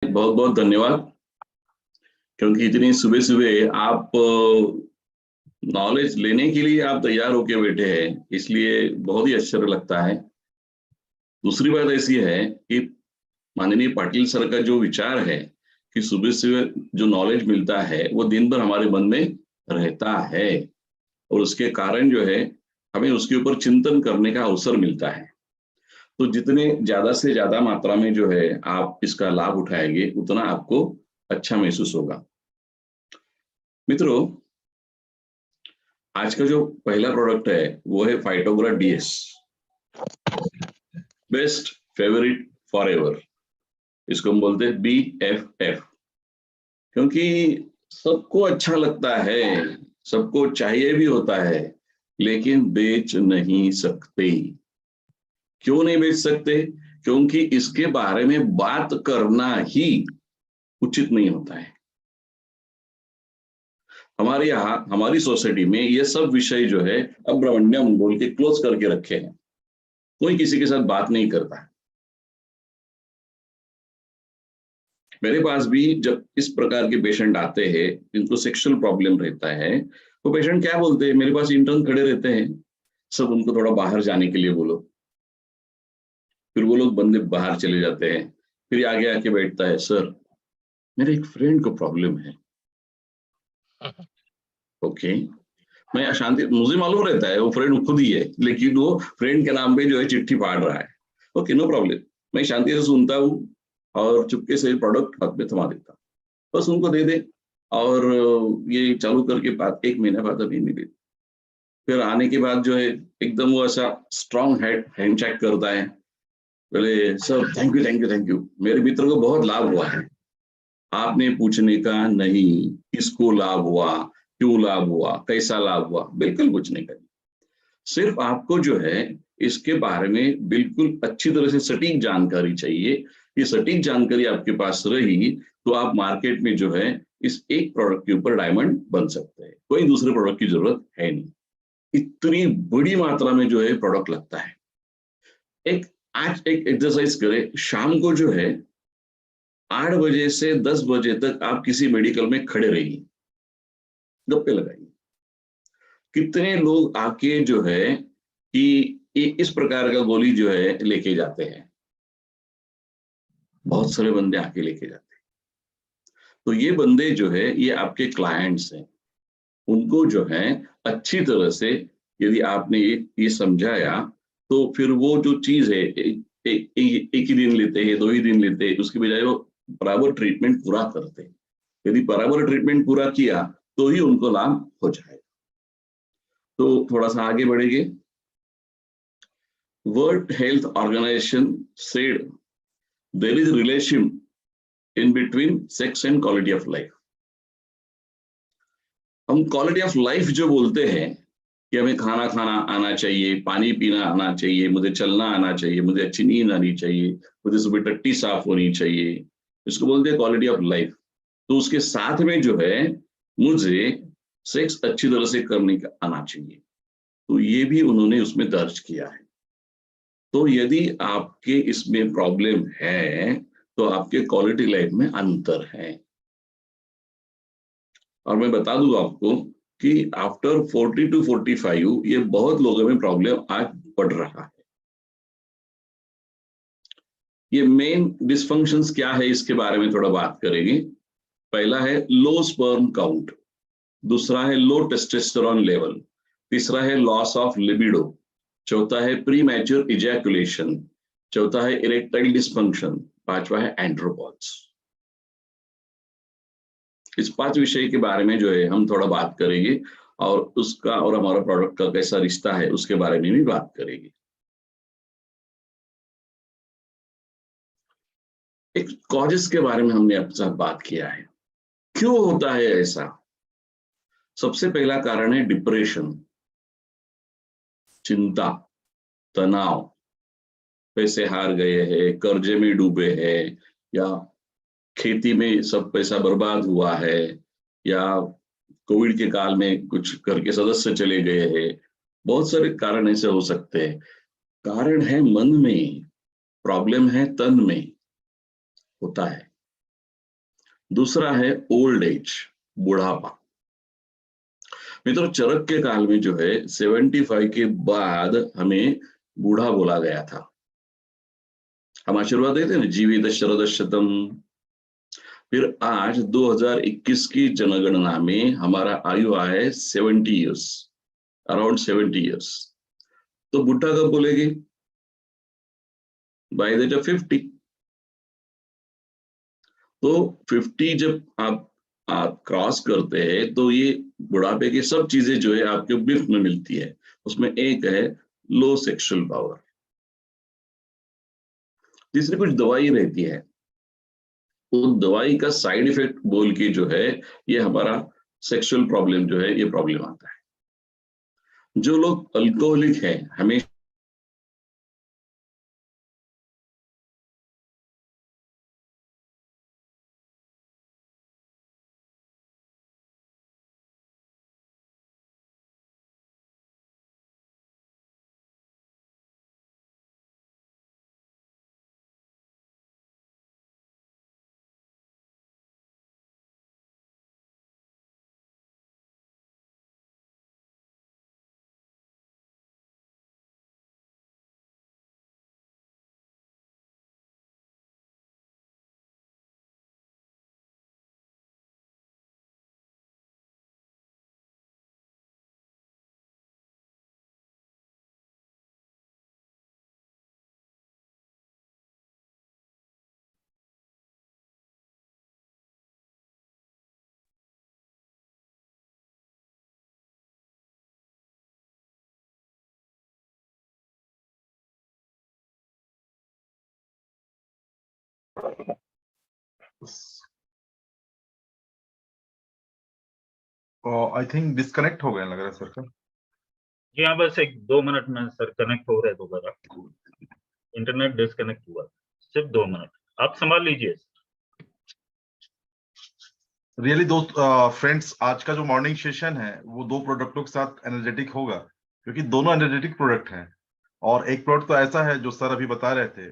बहुत बहुत धन्यवाद, क्योंकि इतनी सुबह सुबह आप नॉलेज लेने के लिए आप तैयार होके बैठे हैं, इसलिए बहुत ही अच्छा लगता है। दूसरी बात ऐसी है कि माननीय पाटिल सर का जो विचार है कि सुबह सुबह जो नॉलेज मिलता है वो दिन भर हमारे मन में रहता है, और उसके कारण जो है हमें उसके ऊपर चिंतन करने का अवसर मिलता है। तो जितने ज्यादा से ज्यादा मात्रा में जो है आप इसका लाभ उठाएंगे, उतना आपको अच्छा महसूस होगा। मित्रों, आज का जो पहला प्रोडक्ट है वो है Phytogra DS, best favourite for ever. इसको हम बोलते हैं BFF, क्योंकि सबको अच्छा लगता है, सबको चाहिए भी होता है, लेकिन बेच नहीं सकते। क्यों नहीं बेच सकते? क्योंकि इसके बारे में बात करना ही उचित नहीं होता है। हमारे यहाँ हमारी सोसाइटी में ये सब विषय जो है अब्रमण्यम बोल के क्लोज करके रखे हैं, कोई किसी के साथ बात नहीं करता। मेरे पास भी जब इस प्रकार के पेशेंट आते हैं जिनको सेक्सुअल प्रॉब्लम रहता है, वो पेशेंट क्या बोलते हैं, मेरे पास इंटर्न खड़े रहते हैं, सब उनको थोड़ा बाहर जाने के लिए बोलो। फिर वो लोग बंदे बाहर चले जाते हैं, फिर आगे आके बैठता है, सर मेरे एक फ्रेंड को प्रॉब्लम है। ओके, मैं अशांति, मुझे मालूम रहता है वो फ्रेंड खुद ही है, लेकिन वो फ्रेंड के नाम पे जो है चिट्ठी फाड़ रहा है। ओके, नो प्रॉब्लम, मैं शांति से सुनता हूँ और चुपके से प्रोडक्ट हाथ में थमा देता हूँ, बस उनको दे दे। और ये चालू करके बाद 1 महीना बाद अभी मिले, फिर आने के बाद जो है एकदम वो ऐसा स्ट्रॉन्ग हैंड चेक करता है, बोले sir thank you thank you thank you, मेरे मित्र को बहुत लाभ हुआ है। आपने पूछने का नहीं, किसको लाभ हुआ, क्यों लाभ हुआ, कैसा लाभ हुआ, बिल्कुल पूछने का नहीं। सिर्फ आपको जो है इसके बारे में बिल्कुल अच्छी तरह से सटीक जानकारी चाहिए। ये सटीक जानकारी आपके पास रही तो आप मार्केट में जो है इस एक प्रोडक्ट के ऊपर डायमंड बन सकते हैं, कोई दूसरे प्रोडक्ट की जरूरत है नहीं। इतनी बड़ी मात्रा में जो है प्रोडक्ट लगता है। एक आज एक एक्सरसाइज करें, शाम को जो है 8 बजे से 10 बजे तक आप किसी मेडिकल में खड़े रहिए, गप्पे लगाइए। कितने लोग आके जो है कि इस प्रकार का गोली जो है लेके जाते हैं, बहुत सारे बंदे आके लेके जाते हैं। तो ये बंदे जो है ये आपके क्लाइंट्स हैं, उनको जो है अच्छी तरह से यदि आपने ये समझाया, तो फिर वो जो चीज है एक ही दिन लेते हैं, 2 ही दिन लेते हैं, उसके बजाय वो बराबर ट्रीटमेंट पूरा करते हैं। यदि बराबर ट्रीटमेंट पूरा किया तो ही उनको लाभ हो जाएगा। तो थोड़ा सा आगे बढ़ेंगे। World Health Organization said there is relation in between sex and quality of life. हम क्वालिटी ऑफ लाइफ जो बोलते हैं कि हमें खाना खाना आना चाहिए, पानी पीना आना चाहिए, मुझे चलना आना चाहिए, मुझे अच्छी नींद आनी चाहिए, मुझे सुबह टट्टी साफ होनी चाहिए, इसको बोलते हैं क्वालिटी ऑफ लाइफ। तो उसके साथ में जो है मुझे सेक्स अच्छी तरह से करने का आना चाहिए, तो ये भी उन्होंने उसमें दर्ज किया है। तो यदि आपके इसमें प्रॉब्लम है तो आपके क्वालिटी लाइफ में अंतर है। और मैं बता दूं आपको कि आफ्टर 40 to 45 ये बहुत लोगों में प्रॉब्लम आज बढ़ रहा है। ये मेन डिसफंक्शंस क्या है इसके बारे में थोड़ा बात करेंगे। पहला है लो स्पर्म काउंट, दूसरा है लो टेस्टोस्टेरोन लेवल, तीसरा है लॉस ऑफ लिबिडो, चौथा है प्री मैच्योर इजैकुलेशन, चौथा है इरेक्टाइल डिसफंक्शन, पांचवा है एंड्रोपॉज। इस 5 विषय के बारे में जो है हम थोड़ा बात करेंगे, और उसका और हमारा प्रोडक्ट का कैसा रिश्ता है उसके बारे में भी बात करेंगे। एक कॉजेस के बारे में हमने आपके साथ बात किया है, क्यों होता है ऐसा। सबसे पहला कारण है डिप्रेशन, चिंता, तनाव, पैसे हार गए हैं, कर्जे में डूबे हैं, या खेती में सब पैसा बर्बाद हुआ है, या कोविड के काल में कुछ घर के सदस्य चले गए हैं। बहुत सारे कारण ऐसे हो सकते हैं। कारण है मन में, प्रॉब्लम है तन में होता है। दूसरा है ओल्ड एज, बुढ़ापा। मित्रों, चरक के काल में जो है 75 के बाद हमें बूढ़ा बोला गया था। हम आशीर्वाद देते हैं ना, जीवित शरद शतम। फिर आज 2021 की जनगणना में हमारा आयु आया है 70 ईयर्स, अराउंड 70 ईयर्स। तो बुढ़ा कब बोलेंगे? By the age of 50। तो 50 जब आप क्रॉस करते हैं तो ये बुढ़ापे की सब चीजें जो है आपके गिफ्ट में मिलती है। उसमें एक है लो सेक्सुअल पावर, तीसरी कुछ दवाई रहती है, तो दवाई का साइड इफेक्ट बोल के जो है ये हमारा सेक्सुअल प्रॉब्लम जो है ये प्रॉब्लम आता है। जो लोग अल्कोहलिक है हमें आई थिंक डिस्कनेक्ट हो गए लग रहा है सर का। जी हाँ, बस 1-2 मिनट में सर कनेक्ट हो रहे दोबारा, इंटरनेट डिस्कनेक्ट हुआ, सिर्फ 2 मिनट आप संभाल लीजिए। रियली दोस्त फ्रेंड्स, आज का जो मॉर्निंग सेशन है वो 2 प्रोडक्टों के साथ एनर्जेटिक होगा, क्योंकि दोनों एनर्जेटिक प्रोडक्ट हैं। और एक प्रोडक्ट तो ऐसा है जो सर अभी बता रहे थे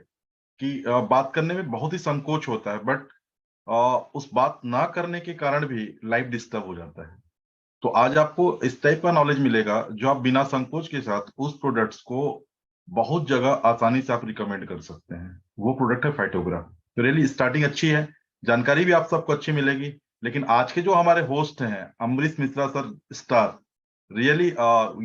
कि बात करने में बहुत ही संकोच होता है, बट उस बात ना करने के कारण भी लाइफ डिस्टर्ब हो जाता है। तो आज आपको इस टाइप का नॉलेज मिलेगा जो आप बिना संकोच के साथ उस प्रोडक्ट्स को बहुत जगह आसानी से आप रिकमेंड कर सकते हैं। वो प्रोडक्ट है फाइटोग्रा। तो रियली स्टार्टिंग अच्छी है, जानकारी भी आप सबको अच्छी मिलेगी। लेकिन आज के जो हमारे होस्ट हैं Amrish Mishra sir star, really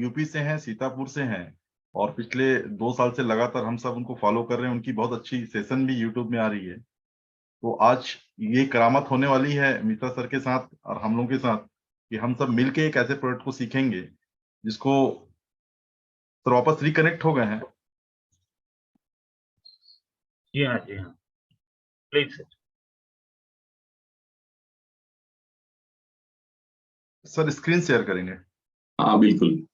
UP से हैं, सीतापुर से हैं, और पिछले 2 साल से लगातार हम सब उनको फॉलो कर रहे हैं। उनकी बहुत अच्छी सेशन भी यूट्यूब में आ रही है। तो आज ये करामत होने वाली है मिश्रा सर के साथ और हम लोगों के साथ कि हम सब मिलके एक ऐसे प्रोडक्ट को सीखेंगे जिसको सर वापस रिकनेक्ट हो गए हैं। जी हाँ, जी हाँ, प्लीज सर स्क्रीन शेयर करेंगे। हाँ बिल्कुल।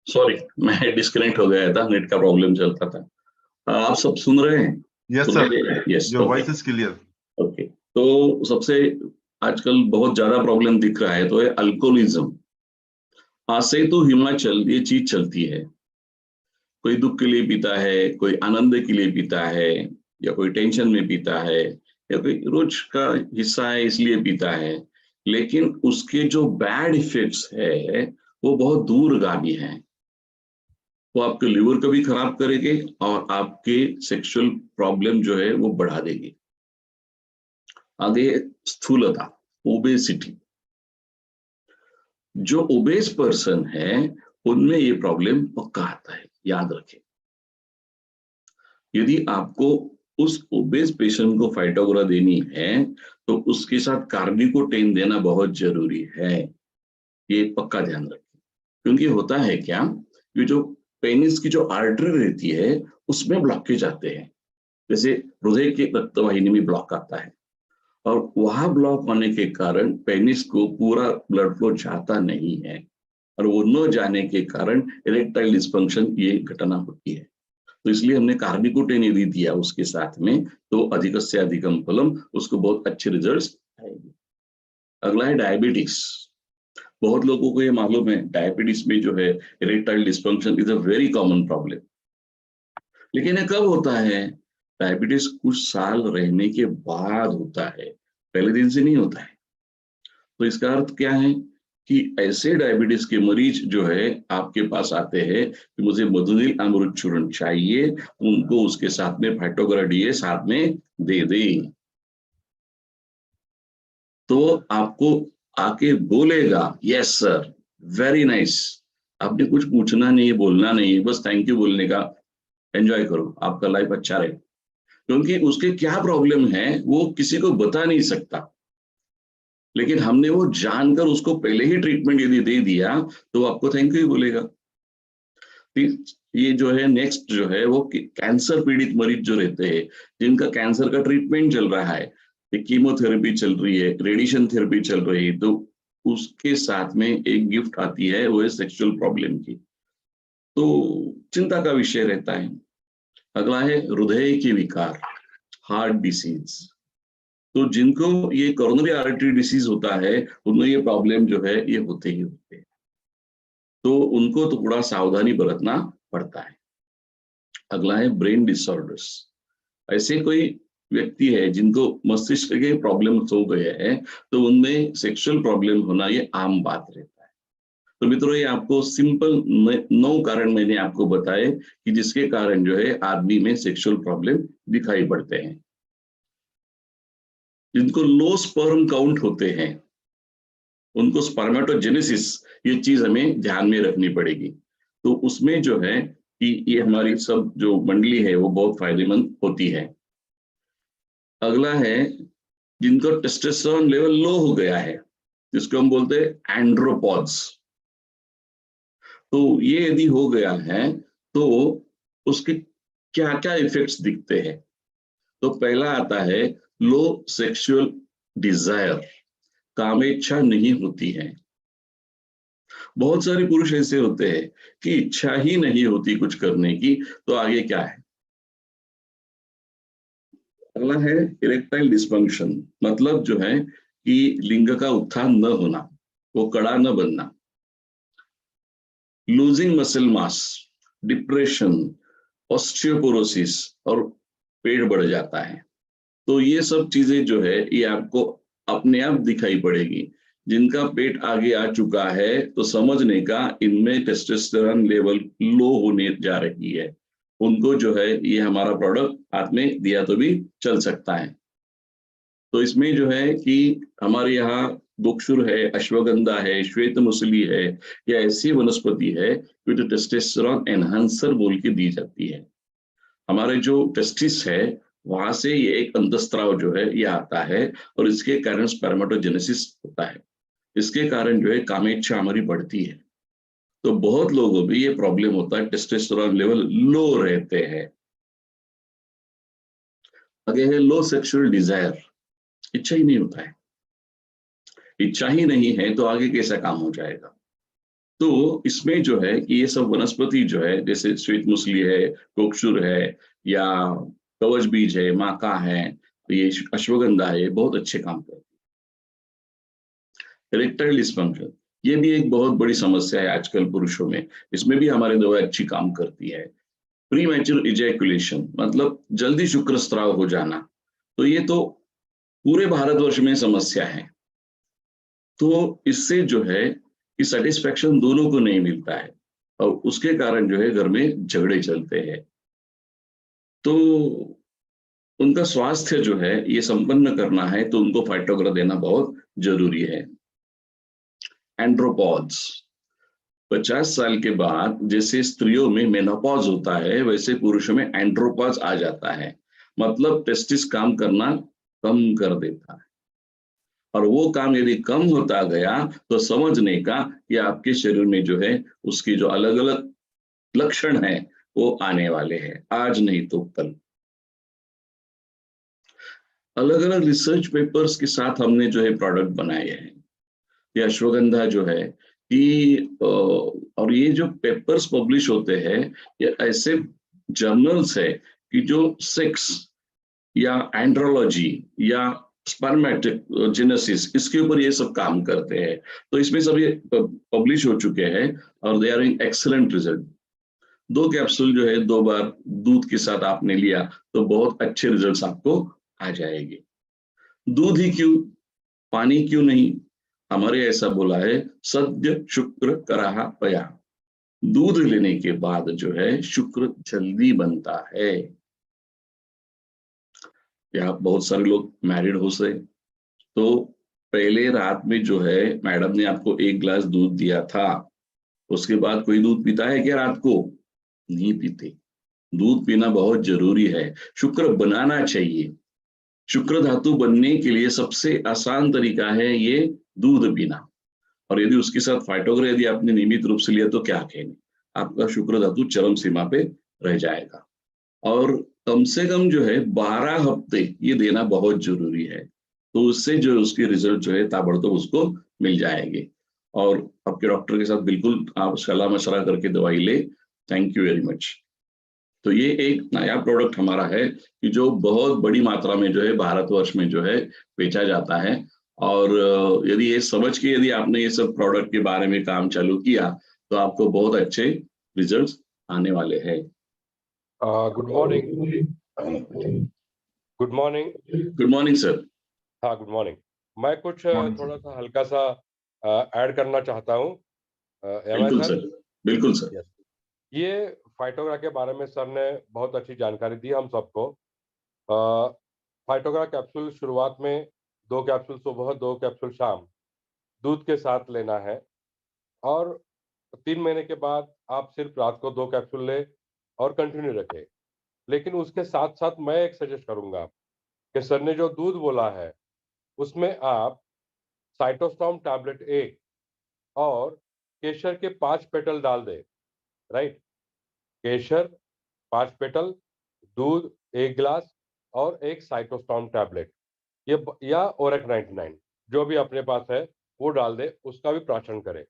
सॉरी, मैं डिस्कनेक्ट हो गया था, नेट का प्रॉब्लम चलता था। आप सब सुन रहे हैं? Yes sir, yes, your voice is clear. Okay. तो सबसे आजकल बहुत ज्यादा प्रॉब्लम दिख रहा है तो है अल्कोहलिज्म। आज से तो हिमाचल ये चीज चलती है, कोई दुख के लिए पीता है, कोई आनंद के लिए पीता है, या कोई टेंशन में पीता है, या कोई रोज का हिस्सा है इसलिए पीता है। लेकिन उसके जो बैड इफेक्ट्स है वो बहुत दूरगामी हैं। वो आपके लिवर को भी खराब करेंगे और आपके सेक्सुअल प्रॉब्लम जो है वो बढ़ा देगी। आगे स्थूलता, ओबेसिटी। जो ओबेस पर्सन है उनमें ये प्रॉब्लम पक्का आता है, याद रखें। यदि आपको उस ओबेस पेशेंट को फाइटोग्रा देनी है तो उसके साथ कार्निकोटेन देना बहुत जरूरी है, ये पक्का ध्यान रखें। क्योंकि होता है क्या, ये जो पेनिस की जो आर्टरी रहती है उसमें ब्लॉकेज आते हैं, जैसे हृदय के रक्तवाहिनी में ब्लॉक आता है। और वहां ब्लॉक होने के कारण पेनिस को पूरा ब्लड फ्लो जाता नहीं है, और वो न जाने के कारण इरेक्टाइल डिस्फंक्शन ये घटना होती है। तो इसलिए हमने कार्निकोटेन यदि दिया उसके साथ में, तो अधिक से अधिकम फलम, उसको बहुत अच्छे रिजल्ट्स आएंगे। अगला है डायबिटिक्स। बहुत लोगों को ये मालूम है डायबिटीज में जो है erectile dysfunction is a very common problem, लेकिन ये कब होता है? डायबिटीज कुछ साल रहने के बाद होता है, पहले दिन से नहीं होता है। तो इसका अर्थ क्या है कि ऐसे डायबिटीज के मरीज जो है आपके पास आते हैं कि मुझे मधुनील अमृत चूर्ण चाहिए, उनको उसके साथ में फाइटोग्रा डीए साथ में दे दें, तो आपको आके बोलेगा यस सर, वेरी नाइस, आपने कुछ पूछना नहीं है, बोलना नहीं है, बस थैंक यू बोलने का, एंजॉय करो, आपका लाइफ अच्छा रहे। क्योंकि उसके क्या प्रॉब्लम है वो किसी को बता नहीं सकता, लेकिन हमने वो जानकर उसको पहले ही ट्रीटमेंट यदि दे दिया तो वो आपको थैंक यू बोलेगा। ये जो है नेक्स्ट जो है वो कैंसर पीड़ित मरीज जो रहते हैं, जिनका कैंसर का ट्रीटमेंट चल रहा है, कीमोथेरेपी चल रही है, रेडिएशन थेरेपी चल रही है, तो उसके साथ में एक गिफ्ट आती है, वो है सेक्सुअल प्रॉब्लम की, तो चिंता का विषय रहता है। अगला है हृदय के विकार, हार्ट डिसीज। तो जिनको ये कोरोनरी आर्टरी डिसीज होता है उनमें ये प्रॉब्लम जो है ये होते ही होते हैं, तो उनको तो थोड़ा सावधानी बरतना पड़ता है। अगला है ब्रेन डिसऑर्डर्स। ऐसे कोई व्यक्ति है जिनको मस्तिष्क के प्रॉब्लम्स हो गए हैं, तो उनमें सेक्सुअल प्रॉब्लम होना ये आम बात रहता है। तो मित्रों, ये आपको सिंपल 9 कारण मैंने आपको बताए कि जिसके कारण जो है आदमी में सेक्सुअल प्रॉब्लम दिखाई पड़ते हैं। जिनको लो स्पर्म काउंट होते हैं उनको स्पर्मेटोजेनेसिस ये चीज हमें ध्यान में रखनी पड़ेगी। तो उसमें जो है कि ये हमारी सब जो मंडली है वो बहुत फायदेमंद होती है। अगला है जिनको टेस्टोस्टेरोन लेवल लो हो गया है, जिसको हम बोलते हैं एंड्रोपॉज। तो ये यदि हो गया है तो उसके क्या क्या इफेक्ट्स दिखते हैं? तो पहला आता है लो सेक्सुअल डिजायर, कामेच्छा नहीं होती है। बहुत सारे पुरुष ऐसे होते हैं कि इच्छा ही नहीं होती कुछ करने की, तो आगे क्या है? अगला है इरेक्टाइल डिस्फंक्शन, मतलब जो है कि लिंग का उत्थान न होना, वो कड़ा न बनना। Losing muscle mass, depression, osteoporosis, और पेट बढ़ जाता है। तो ये सब चीजें जो है ये आपको अपने आप दिखाई पड़ेगी। जिनका पेट आगे आ चुका है तो समझने का इनमें टेस्टोस्टेरोन लेवल लो होने जा रही है, उनको जो है ये हमारा प्रोडक्ट हाथ में दिया तो भी चल सकता है। तो इसमें जो है कि हमारे यहाँ बोक्सुर है, अश्वगंधा है, श्वेत मुसली है, या ऐसी वनस्पति है जो टेस्टोस्टेरोन एनहांसर बोल के दी जाती है। हमारे जो टेस्टिस है वहां से ये एक अंतस्त्राव जो है ये आता है, और इसके कारण स्पर्मेटोजेनेसिस होता है। इसके कारण जो है कामेच्छा हमारी बढ़ती है। तो बहुत लोगों में ये प्रॉब्लम होता है, टेस्टोस्टेरोन लेवल लो रहते हैं। आगे है लो सेक्सुअल डिजायर, इच्छा ही नहीं होता है। इच्छा ही नहीं है तो आगे कैसा काम हो जाएगा? तो इसमें जो है कि ये सब वनस्पति जो है, जैसे श्वेत मुसली है, कोकशुर है, या कवच बीज है, माका है, तो ये अश्वगंधा है, ये बहुत अच्छे काम करते हैं। इरेक्टाइल डिस्फंक्शन, ये भी एक बहुत बड़ी समस्या है आजकल पुरुषों में, इसमें भी हमारी दवा अच्छी काम करती है। प्री मैच्योर इजैकुलेशन, मतलब जल्दी शुक्र स्राव हो जाना, तो ये तो पूरे भारतवर्ष में समस्या है। तो इससे जो है कि सेटिस्फेक्शन दोनों को नहीं मिलता है, और उसके कारण जो है घर में झगड़े चलते हैं। तो उनका स्वास्थ्य जो है ये संपन्न करना है तो उनको फाइटोग्रा देना बहुत जरूरी है। एंड्रोपॉज, 50 साल के बाद जैसे स्त्रियों में मेनोपॉज होता है वैसे पुरुषों में एंड्रोपॉज आ जाता है, मतलब टेस्टिस काम करना कम कर देता है। और वो काम यदि कम होता गया तो समझने का कि आपके शरीर में जो है उसकी जो अलग अलग लक्षण है वो आने वाले हैं, आज नहीं तो कल। अलग अलग रिसर्च पेपर्स के साथ हमने जो है प्रोडक्ट बनाए हैं। ये अश्वगंधा जो है कि और ये जो पेपर्स पब्लिश होते हैं ये ऐसे जर्नल्स है कि जो सेक्स या एंड्रोलॉजी या स्पर्मेटोजेनेसिस इसके ऊपर ये सब काम करते हैं। तो इसमें सब ये पब्लिश हो चुके हैं और they are in excellent result. 2 capsule जो है 2 बार दूध के साथ आपने लिया तो बहुत अच्छे रिजल्ट्स आपको आ जाएंगे। दूध ही क्यों, पानी क्यों नहीं? हमारे ऐसा बोला है, सद्य शुक्र कराहा पया। दूध लेने के बाद जो है शुक्र जल्दी बनता है। या बहुत सारे लोग मैरिड हो से तो पहले रात में जो है मैडम ने आपको 1 गिलास दूध दिया था, उसके बाद कोई दूध पीता है क्या रात को? नहीं पीते। दूध पीना बहुत जरूरी है, शुक्र बनाना चाहिए। शुक्र धातु बनने के लिए सबसे आसान तरीका है ये दूध पीना। और यदि उसके साथ फाइटोग्रा यदि आपने नियमित रूप से लिया तो क्या कहने, आपका शुक्र धातु चरम सीमा पे रह जाएगा। और कम से कम जो है 12 हफ्ते ये देना बहुत जरूरी है, तो उससे जो उसके रिजल्ट जो है ताबड़तोड़ उसको मिल जाएंगे। और आपके डॉक्टर के साथ बिल्कुल आप सलाह मशवरा करके दवाई ले। Thank you very much. तो ये एक नया प्रोडक्ट हमारा है कि जो बहुत बड़ी मात्रा में जो है भारतवर्ष में जो है बेचा जाता है। और यदि ये समझ के यदि आपने ये सब प्रोडक्ट के बारे में काम चालू किया तो आपको बहुत अच्छे रिजल्ट्स आने वाले हैं। Good morning. Good morning. Good morning sir. हाँ, गुड मॉर्निंग। मैं कुछ थोड़ा सा हल्का सा ऐड करना चाहता हूँ। बिल्कुल सर, बिल्कुल सर। Yes. ये फाइटोग्रा के बारे में सर ने बहुत अच्छी जानकारी दी हम सबको। फाइटोग्रा कैप्सूल शुरुआत में 2 कैप्सूल सुबह 2 कैप्सूल शाम दूध के साथ लेना है और 3 महीने के बाद आप सिर्फ रात को 2 कैप्सूल ले और कंटिन्यू रखें। लेकिन उसके साथ साथ मैं एक सजेस्ट करूंगा कि सर ने जो दूध बोला है उसमें आप साइटोस्टॉम टैबलेट 1 और केशर के 5 पेटल डाल दे। राइट, केशर 5 पेटल, दूध 1 गिलास और एक साइटोस्टॉम टैबलेट ये या ओरेक 99 जो भी अपने पास है वो डाल दे, उसका भी प्राशन करें।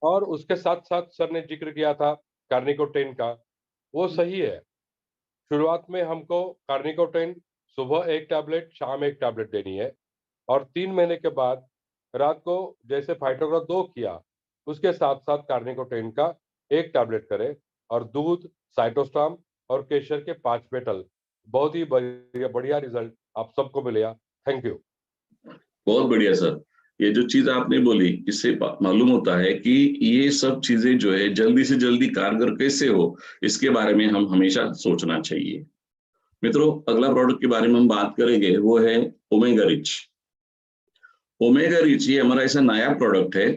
और उसके साथ साथ सर ने जिक्र किया था कार्निकोटेन का, वो सही है। शुरुआत में हमको कार्निकोटेन सुबह 1 टैबलेट शाम 1 टैबलेट देनी है और 3 महीने के बाद रात को जैसे फाइटोग्रा 2 किया उसके साथ साथ कार्निकोटेन का 1 टैबलेट करें और दूध, साइटोस्टाम और केशर के 5 पेटल। बहुत ही बढ़िया रिजल्ट आप सबको मिलेगा। Thank you. बहुत बढ़िया सर। ये जो चीज आपने बोली इससे मालूम होता है कि ये सब चीजें जो है जल्दी से जल्दी कारगर कैसे हो, इसके बारे में हम हमेशा सोचना चाहिए। मित्रों, अगला प्रोडक्ट के बारे में हम बात करेंगे वो है ओमेगा रिच। ओमेगा रिच ये हमारा ऐसा नया प्रोडक्ट है,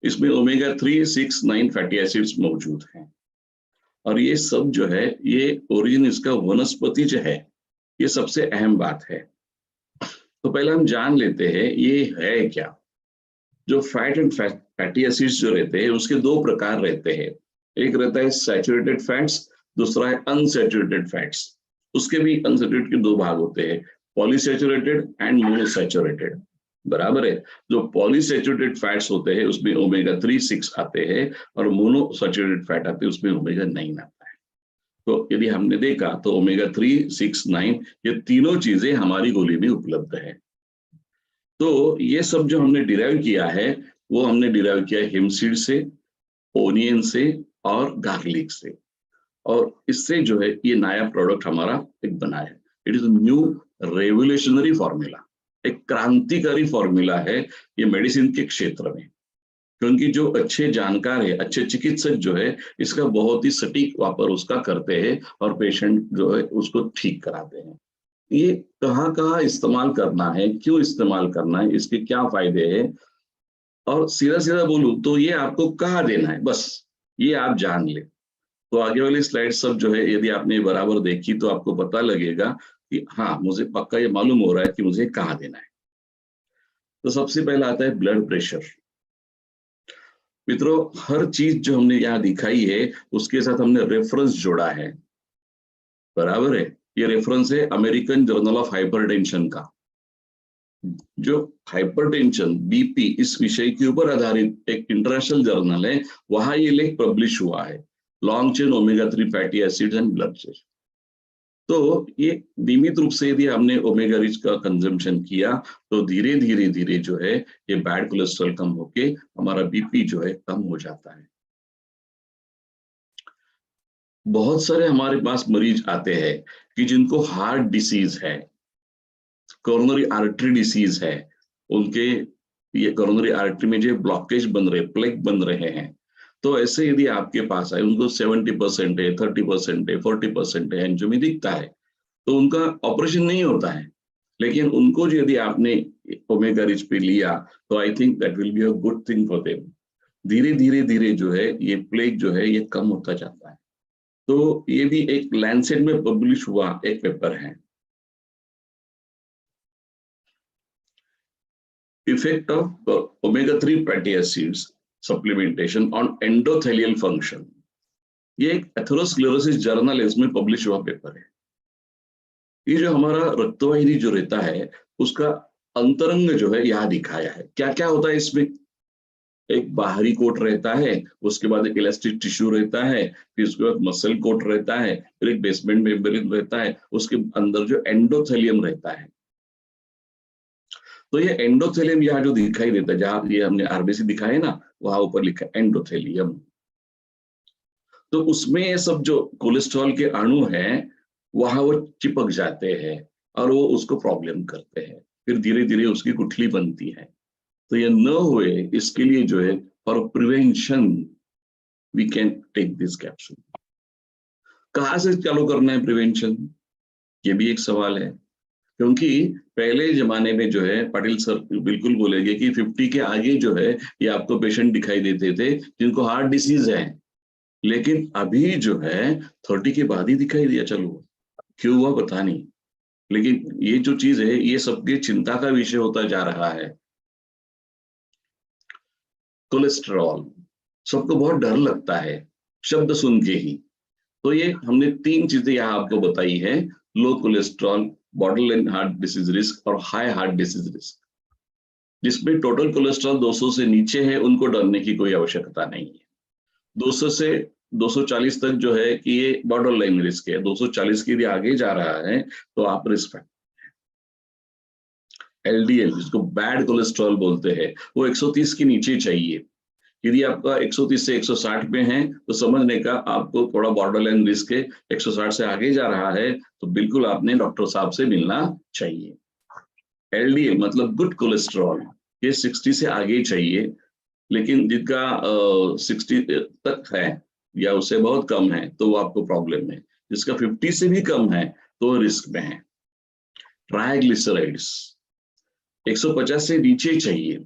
इसमें ओमेगा 3, 6, 9 फैटी एसिड्स मौजूद हैं। और ये सब जो है ये ओरिजिन इसका वनस्पति जो है, ये सबसे अहम बात है। तो पहले हम जान लेते हैं ये है क्या। जो फैट एंड फैटी एसिड्स जो रहते हैं उसके 2 प्रकार रहते हैं। एक रहता है सैचुरेटेड फैट्स, दूसरा है अनसैचुरेटेड फैट्स। उसके भी अनसैचुरेटेड के 2 भाग होते हैं, पॉलीसैचुरेटेड एंड मोनोसैचुरेटेड। बराबर है। जो पॉलीसैचुरेटेड फैट्स होते हैं उसमें ओमेगा 3, 6 आते हैं और मोनोसैचुरेटेड फैट आते हैं उसमें ओमेगा 9 आता है। तो यदि हमने देखा तो ओमेगा 3, 6, 9 ये तीनों चीजें हमारी गोली में उपलब्ध है। तो ये सब जो हमने डिराइव किया है वो हमने डिराइव किया है हिमसीड से, ओनियन से और गार्लिक से। और इससे जो है ये नया प्रोडक्ट हमारा एक बना है। It is new revolutionary formula, एक क्रांतिकारी फॉर्मूला है ये मेडिसिन के क्षेत्र में। क्योंकि जो अच्छे जानकार है, अच्छे चिकित्सक जो है इसका बहुत ही सटीक वापर उसका करते हैं और पेशेंट जो है उसको ठीक कराते हैं। ये कहाँ कहाँ इस्तेमाल करना है, क्यों इस्तेमाल करना है, इसके क्या फायदे हैं, और सीधा सीधा बोलूं तो ये आपको कहाँ देना है, बस ये आप जान ले। तो आगे वाली स्लाइड सब जो है यदि आपने बराबर देखी तो आपको पता लगेगा कि हाँ मुझे पक्का ये मालूम हो रहा है कि मुझे कहाँ देना है। तो सबसे पहला आता है ब्लड प्रेशर। मित्रों, हर चीज जो हमने यहाँ दिखाई है उसके साथ हमने रेफरेंस जोड़ा है। बराबर है, ये रेफरेंस है अमेरिकन जर्नल ऑफ हाइपरटेंशन का। जो हाइपरटेंशन बीपी इस विषय के ऊपर आधारित एक इंटरनेशनल जर्नल है, वहां ये लेख पब्लिश हुआ है, long chain omega 3 fatty acids and blood pressure. तो ये नियमित रूप से यदि हमने ओमेगा रिच का कंजम्पशन किया तो धीरे धीरे धीरे जो है ये बैड कोलेस्ट्रॉल कम होके हमारा बीपी जो है कम हो जाता है। बहुत सारे हमारे पास मरीज आते हैं कि जिनको हार्ट डिसीज है, कोरोनरी आर्टरी डिसीज है, उनके ये कोरोनरी आर्टरी में जो ब्लॉकेज बन रहे, प्लेग बन रहे हैं, तो ऐसे यदि आपके पास है, उनको 70% है, 30% है, 40% है, एंजियोमी दिखता है, तो उनका ऑपरेशन नहीं होता है, लेकिन उनको जो यदि आपने ओमेगा रिच पे लिया तो I think that will be a good thing for them. धीरे धीरे धीरे जो है ये प्लेग जो है ये कम होता जाता है। तो ये भी एक लैंसेट में पब्लिश हुआ एक पेपर है। Effect of omega 3 fatty acids supplementation on endothelial function, ये एक एथेरोस्क्लेरोसिस जर्नल है, उसमें पब्लिश हुआ पेपर है। ये जो हमारा रक्तवाहिनी जो रहता है उसका अंतरंग जो है यहाँ दिखाया है। क्या क्या होता है इसमें? एक बाहरी कोट रहता है, उसके बाद एक इलास्टिक टिश्यू रहता है, फिर उसके बाद मसल कोट रहता है, फिर एक बेसमेंट मेम्ब्रेन रहता है, उसके अंदर जो एंडोथेलियम रहता है। तो ये एंडोथेलियम यहाँ जो दिखाई देता है, जहां ये हमने आरबीसी दिखाया है ना, वहां ऊपर लिखा है एंडोथेलियम। तो उसमें ये सब जो कोलेस्ट्रॉल के अणु हैं वहां वो चिपक जाते हैं और वो उसको प्रॉब्लम करते हैं, फिर धीरे धीरे उसकी गुठली बनती है। तो ये न हुए इसके लिए जो है for prevention we can take this capsule. कहाँ से चालू करना है प्रिवेंशन, ये भी एक सवाल है, क्योंकि पहले जमाने में जो है पाटिल सर बिल्कुल बोलेंगे कि 50 के आगे जो है ये आपको पेशेंट दिखाई देते थे जिनको हार्ट डिसीज है, लेकिन अभी जो है 30 के बाद ही दिखाई दिया। चलो क्यों हुआ पता नहीं, लेकिन ये जो चीज है ये सबके चिंता का विषय होता जा रहा है। कोलेस्ट्रॉल सबको बहुत डर लगता है शब्द सुन के ही, तो ये हमने 3 चीजें यहाँ आपको बताई है, low cholesterol, borderline heart disease risk और हाई हार्ट डिसीज रिस्क। जिसमें टोटल कोलेस्ट्रॉल 200 से नीचे है उनको डरने की कोई आवश्यकता नहीं है। 200 से 240 तक जो है कि ये बॉर्डर लाइन रिस्क है, 240 के लिए आगे जा रहा है तो आप रिस्क फैक्टर। एलडीएल जिसको बैड कोलेस्ट्रॉल बोलते हैं वो 130 के नीचे चाहिए। यदि आपका 130 से 160 में है तो समझने का आपको थोड़ा बॉर्डर लाइन रिस्क है, 160 से आगे जा रहा है तो बिल्कुल आपने डॉक्टर साहब से मिलना चाहिए। एलडीएल मतलब गुड कोलेस्ट्रॉल, ये 60 से आगे चाहिए, लेकिन जिनका 60 तक है या उससे बहुत कम है तो वो आपको प्रॉब्लम है, जिसका 50 से भी कम है तो रिस्क में है। ट्राइग्लिसराइड्स 150 से नीचे चाहिए,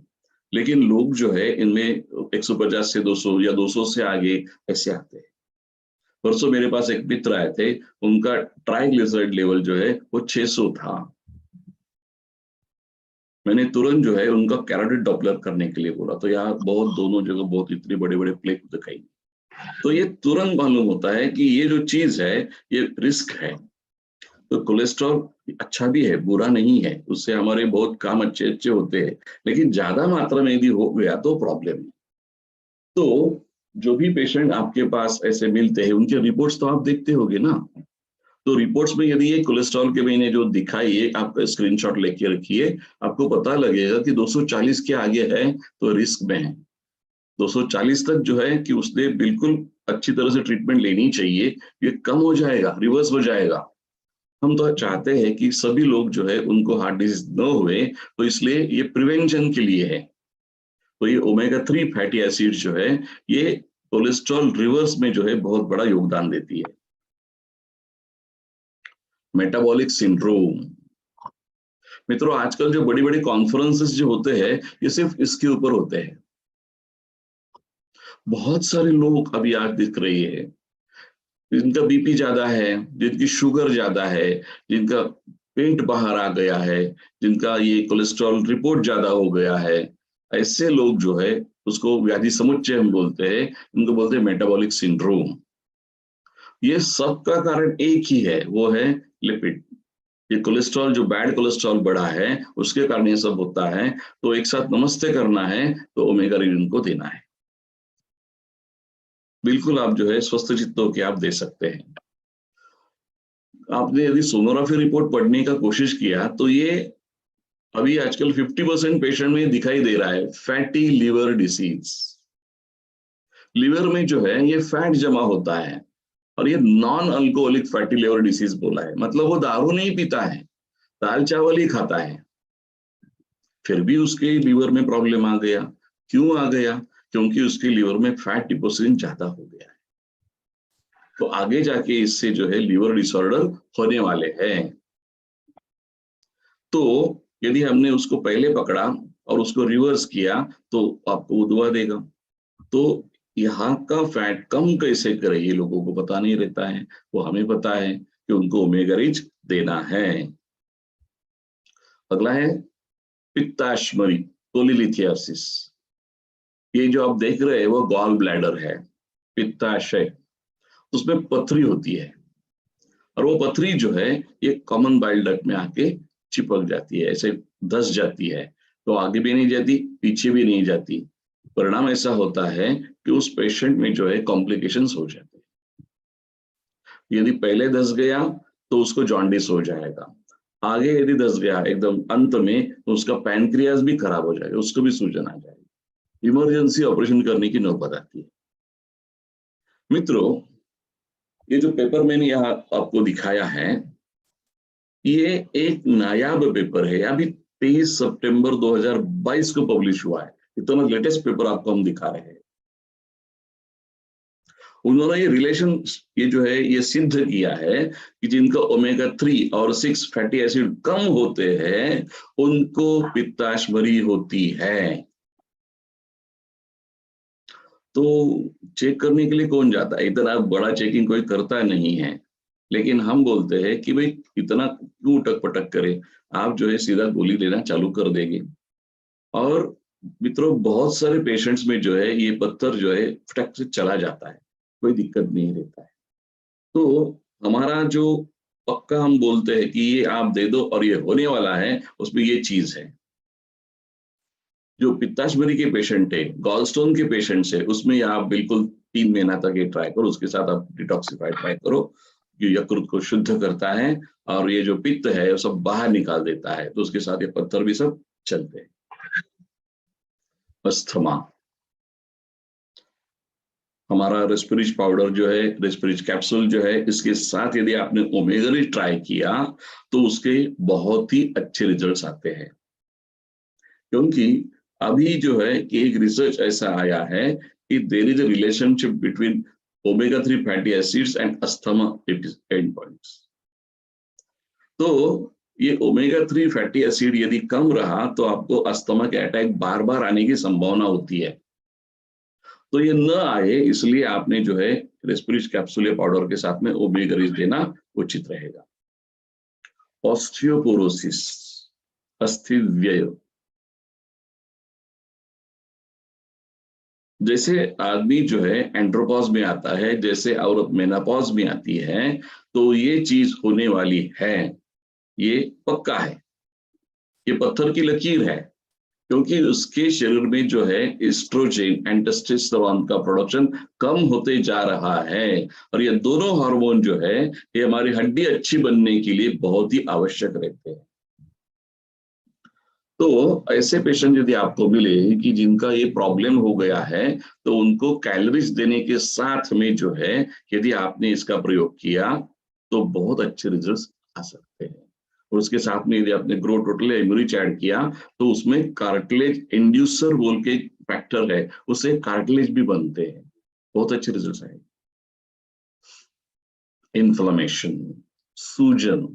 लेकिन लोग जो है इनमें 150 से 200 या 200 से आगे ऐसे आते हैं। परसों मेरे पास एक मित्र आए थे, उनका ट्राइग्लिसराइड लेवल जो है वो 600 था। मैंने तुरंत जो है उनका कैरोटिड डॉपलर करने के लिए बोला, तो यहाँ बहुत दोनों जगह बहुत इतने बड़े बड़े प्लेग दिखाई, तो ये तुरंत मालूम होता है कि ये जो चीज है ये रिस्क है। तो कोलेस्ट्रॉल अच्छा भी है, बुरा नहीं है, उससे हमारे बहुत काम अच्छे अच्छे होते हैं, लेकिन ज्यादा मात्रा में यदि हो गया तो प्रॉब्लम है। तो जो भी पेशेंट आपके पास ऐसे मिलते हैं उनके रिपोर्ट्स तो आप देखते होंगे ना, तो रिपोर्ट्स में यदि ये कोलेस्ट्रॉल के मैंने जो दिखाई है आपका स्क्रीनशॉट लेके रखिए, आपको पता लगेगा कि 240 के आगे है तो रिस्क में है। 240 तक जो है कि उसने बिल्कुल अच्छी तरह से ट्रीटमेंट लेनी चाहिए, ये कम हो जाएगा, रिवर्स हो जाएगा। हम तो चाहते हैं कि सभी लोग जो है उनको हार्ट डिजीज न हुए, तो इसलिए ये प्रिवेंशन के लिए है। तो ये ओमेगा 3 फैटी एसिड जो है ये कोलेस्ट्रॉल रिवर्स में जो है बहुत बड़ा योगदान देती है। मेटाबॉलिक सिंड्रोम, मित्रों आजकल जो बड़ी बड़ी कॉन्फ्रेंसेस जो होते हैं ये सिर्फ इसके ऊपर होते हैं। बहुत सारे लोग अभी आज दिख रही है जिनका बीपी ज्यादा है, जिनकी शुगर ज्यादा है, जिनका पेट बाहर आ गया है, जिनका ये कोलेस्ट्रॉल रिपोर्ट ज्यादा हो गया है, ऐसे लोग जो है उसको व्याधि समुच्चय हम बोलते हैं, इनको बोलते हैं मेटाबॉलिक सिंड्रोम। ये सब का कारण एक ही है, वो है लिपिड, ये कोलेस्ट्रॉल जो बैड कोलेस्ट्रॉल बढ़ा है उसके कारण ये सब होता है। तो एक साथ नमस्ते करना है तो ओमेगा रीन को देना है। बिल्कुल आप जो है स्वस्थ चित्त होकर आप दे सकते हैं। आपने यदि सोनोग्राफी रिपोर्ट पढ़ने का कोशिश किया तो ये अभी आजकल 50% पेशेंट में दिखाई दे रहा है फैटी लिवर डिसीज। लिवर में जो है ये फैट जमा होता है और ये non alcoholic fatty liver disease बोला है, मतलब वो दारू नहीं पीता है, दाल चावल ही खाता है, फिर भी उसके लिवर में प्रॉब्लम आ गया। क्यों आ गया? क्योंकि उसके लिवर में फैट डिपोजिशन ज्यादा हो गया है। तो आगे जाके इससे जो है लिवर डिसऑर्डर होने वाले हैं। तो यदि हमने उसको पहले पकड़ा और उसको रिवर्स किया तो आपको वो दुआ देगा। तो यहाँ का फैट कम कैसे करें ये लोगों को पता नहीं रहता है, वो हमें पता है कि उनको ओमेगा रिच देना है। अगला है पित्ताश्मरी कोलिलिथियासिस। ये जो आप देख रहे हैं वो गॉल ब्लैडर है, पित्ताशय, उसमें पथरी होती है और वो पथरी जो है ये कॉमन बाइल डक्ट में आके चिपक जाती है, ऐसे धस जाती है, तो आगे भी नहीं जाती पीछे भी नहीं जाती। परिणाम ऐसा होता है कि उस पेशेंट में जो है कॉम्प्लिकेशंस हो जाते हैं। यदि पहले धस गया तो उसको जॉन्डिस हो जाएगा, आगे यदि धस गया एकदम अंत में तो उसका पैनक्रियास भी खराब हो जाएगा, उसको भी सूजन आ जाएगी, इमरजेंसी ऑपरेशन करने की नौबत आती है। मित्रों, ये जो पेपर मैंने यहाँ आपको दिखाया है ये एक नायाब पेपर है, अभी 23 सितंबर 2022 को पब्लिश हुआ है। इतना लेटेस्ट पेपर आपको हम दिखा रहे हैं। उन्होंने ये रिलेशन ये जो है ये सिद्ध किया है कि जिनका ओमेगा 3 और 6 फैटी एसिड कम होते हैं उनको पित्ताश्मरी होती है। तो चेक करने के लिए कौन जाता है? इतना बड़ा चेकिंग कोई करता नहीं है, लेकिन हम बोलते हैं कि भाई इतना क्यों उटक पटक करे, आप जो है सीधा गोली लेना चालू कर देंगे। और मित्रों बहुत सारे पेशेंट्स में जो है ये पत्थर जो है फटक से चला जाता है, कोई दिक्कत नहीं रहता है। तो हमारा जो पक्का हम बोलते हैं कि ये आप दे दो और ये होने वाला है, उसमें ये चीज है। जो पित्ताश्मरी के पेशेंट है, गॉलस्टोन के पेशेंट्स है, उसमें आप बिल्कुल 3 महीना तक ये ट्राई करो, उसके साथ आप डिटॉक्सिफाई ट्राई करो। ये यकृत को शुद्ध करता है और ये जो पित्त है वो सब बाहर निकाल देता है, तो उसके साथ ये पत्थर भी सब चलते हैं। अस्थमा, हमारा रेस्पिरिज पाउडर जो है, रेस्पिरिज कैप्सूल जो है, इसके साथ यदि आपने ओमेगा रिच ट्राई किया तो उसके बहुत ही अच्छे रिजल्ट्स आते हैं। क्योंकि अभी जो है एक रिसर्च ऐसा आया है कि there is a relationship between omega 3 fatty acids and asthma and points. तो ये ओमेगा 3 फैटी एसिड यदि कम रहा तो आपको अस्थमा के अटैक बार बार आने की संभावना होती है। तो ये न आए इसलिए आपने जो है रेस्पिरिज कैप्सूल या पाउडर के साथ में ओमेगा रिच देना उचित रहेगा। ऑस्टियोपोरोसिस, अस्थि व्यय, जैसे आदमी जो है एंड्रोपॉज में आता है, जैसे औरत मेनापॉज में आती है, तो ये चीज होने वाली है, ये पक्का है, ये पत्थर की लकीर है। क्योंकि उसके शरीर में जो है एस्ट्रोजन एंड टेस्टोस्टेरोन का प्रोडक्शन कम होते जा रहा है और ये दोनों हार्मोन जो है ये हमारी हड्डी अच्छी बनने के लिए बहुत ही आवश्यक रहते हैं। तो ऐसे पेशेंट यदि आपको मिले कि जिनका ये प्रॉब्लम हो गया है तो उनको कैलोरीज देने के साथ में जो है यदि आपने इसका प्रयोग किया तो बहुत अच्छे रिजल्ट्स आ सकते हैं। और उसके साथ में यदि आपने ग्रो टोटल एमरिच ऐड किया तो उसमें कार्टिलेज इंड्यूसर बोल के फैक्टर है, उससे कार्टिलेज भी बनते हैं, बहुत अच्छे रिजल्ट्स आए। इन्फ्लेमेशन, सूजन,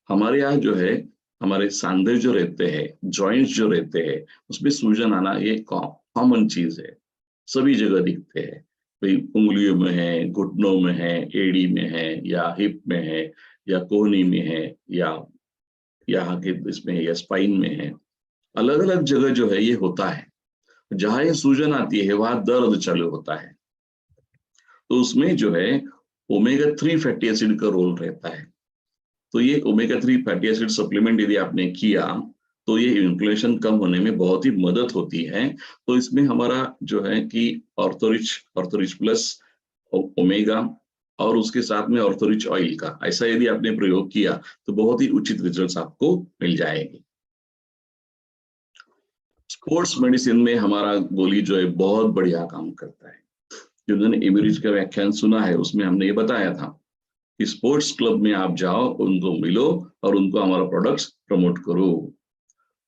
हमारे यहाँ जो है हमारे सांधे जो रहते हैं, जॉइंट्स जो रहते हैं, उसमें सूजन आना ये कॉमन चीज है, सभी जगह दिखते हैं। भाई उंगलियों में है, घुटनों में है, एड़ी में है, या हिप में है, या कोहनी में है, या यहाँ के इसमें है, या स्पाइन में है, अलग अलग जगह जो है ये होता है। जहां ये सूजन आती है वहां दर्द चालू होता है, तो उसमें जो है ओमेगा 3 फैटी एसिड का रोल रहता है। तो ये ओमेगा 3 फैटी एसिड सप्लीमेंट यदि आपने किया तो ये इन्फ्लेमेशन कम होने में बहुत ही मदद होती है। तो इसमें हमारा जो है कि ऑर्थोरिच प्लस ओमेगा और उसके साथ में ऑर्थोरिच ऑयल का ऐसा यदि आपने प्रयोग किया तो बहुत ही उचित रिजल्ट्स आपको मिल जाएंगे। स्पोर्ट्स मेडिसिन में हमारा गोली जो है बहुत बढ़िया काम करता है। जिन्होंने एमिरिज का व्याख्यान सुना है उसमें हमने ये बताया था कि स्पोर्ट्स क्लब में आप जाओ, उनको मिलो और उनको हमारा प्रोडक्ट्स प्रमोट करो।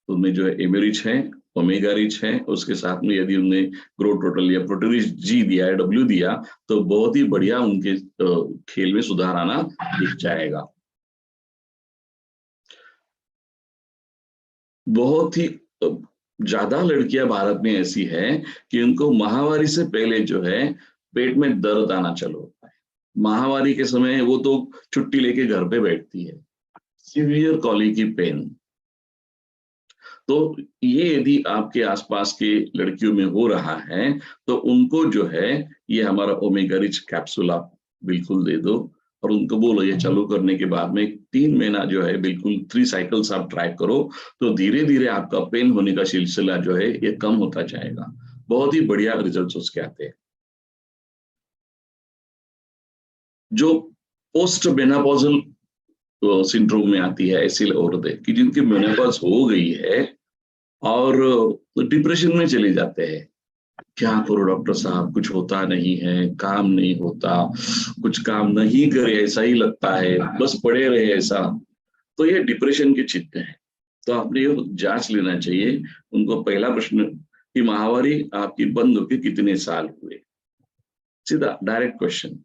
तो उनमें जो है एमिरिच है, ओमेगा रिच है, उसके साथ में यदि उन्हें ग्रो टोटल या प्रोटीरिच जी दिया है, डब्ल्यू दिया, तो बहुत ही बढ़िया उनके खेल में सुधार आना दिख जाएगा। बहुत ही ज्यादा लड़कियां भारत में ऐसी है कि उनको माहवारी से पहले जो है पेट में दर्द आना चालू होता है। माहवारी के समय वो तो छुट्टी लेके घर पे बैठती है, सीवियर कॉलिकी पेन। तो ये यदि आपके आसपास के लड़कियों में हो रहा है तो उनको जो है ये हमारा ओमेगा रिच कैप्सूल आप बिल्कुल दे दो और उनको बोलो ये चालू करने के बाद में 3 महीना जो है बिल्कुल 3 साइकिल्स आप ट्राई करो, तो धीरे धीरे आपका पेन होने का सिलसिला जो है ये कम होता जाएगा। बहुत ही बढ़िया रिजल्ट्स उसके आते हैं। जो पोस्ट मेनोपॉजल सिंड्रोम में आती है ऐसी औरतें कि जिनकी मेनोपॉज हो गई है और डिप्रेशन में चले जाते हैं, क्या करो डॉक्टर साहब, कुछ होता नहीं है, काम नहीं होता, कुछ काम नहीं करे ऐसा ही लगता है, बस पड़े रहे ऐसा। तो ये डिप्रेशन के चिन्ह है। तो आपने ये जांच लेना चाहिए। उनको पहला प्रश्न कि माहवारी आपकी बंद होके कितने साल हुए, सीधा डायरेक्ट क्वेश्चन।